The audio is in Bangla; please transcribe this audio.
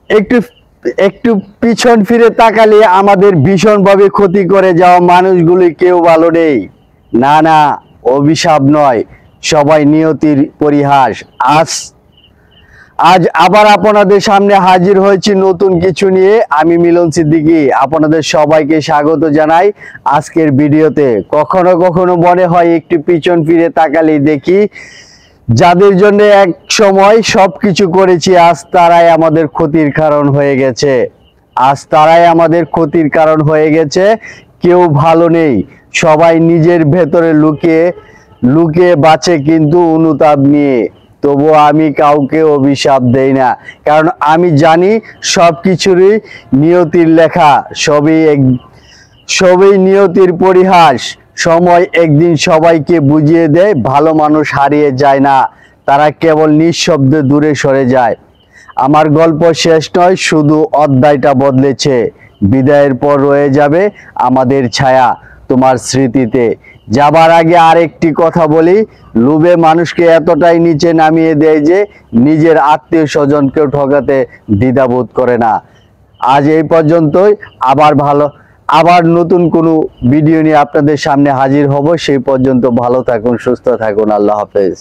একটু একটু পিছন ফিরে তাকালে আমাদের ভীষণভাবে ক্ষতি করে যাওয়া মানুষগুলি কেউ ভালো নেই। না না, অভিশাপ নয়, সবাই নিয়তির পরিহাস। আজ আজ আবার আপনাদের সামনে হাজির হয়েছি নতুন কিছু নিয়ে। আমি মিলন সিদ্দিকী আপনাদের সবাইকে স্বাগত জানাই আজকের ভিডিওতে। কখনো কখনো মনে হয় একটু পিছন ফিরে তাকালেই দেখি যাদের জন্য এক সময় সবকিছু করেছি আজ তারাই আমাদের ক্ষতির কারণ হয়ে গেছে। কেউ ভালো নেই, সবাই নিজের ভেতরে লুকিয়ে লুকিয়ে বাঁচে কিন্তু অনুতাপ নিয়ে। তবুও আমি কাউকে অভিশাপ দেই না, কারণ আমি জানি সবকিছুরই নিয়তির লেখা, সবই নিয়তির পরিহাস। সময় একদিন সবাইকে বুঝিয়ে দেয় ভালো মানুষ হারিয়ে যায় না, তারা কেবল নিঃশব্দে দূরে সরে যায়। আমার গল্প শেষ নয়, শুধু অধ্যায়টা বদলেছে। বিদায়ের পর রয়ে যাবে আমাদের ছায়া তোমার স্মৃতিতে। যাবার আগে আরেকটি কথা বলি, লোভে মানুষকে এতটাই নিচে নামিয়ে দেয় যে নিজের আত্মীয় স্বজনকেও ঠকাতে দ্বিধাবোধ করে না। আজ এই পর্যন্তই। আবার নতুন কোনো ভিডিও নিয়ে আপনাদের সামনে হাজির হব। সেই পর্যন্ত ভালো থাকুন, সুস্থ থাকুন। আল্লাহ হাফেজ।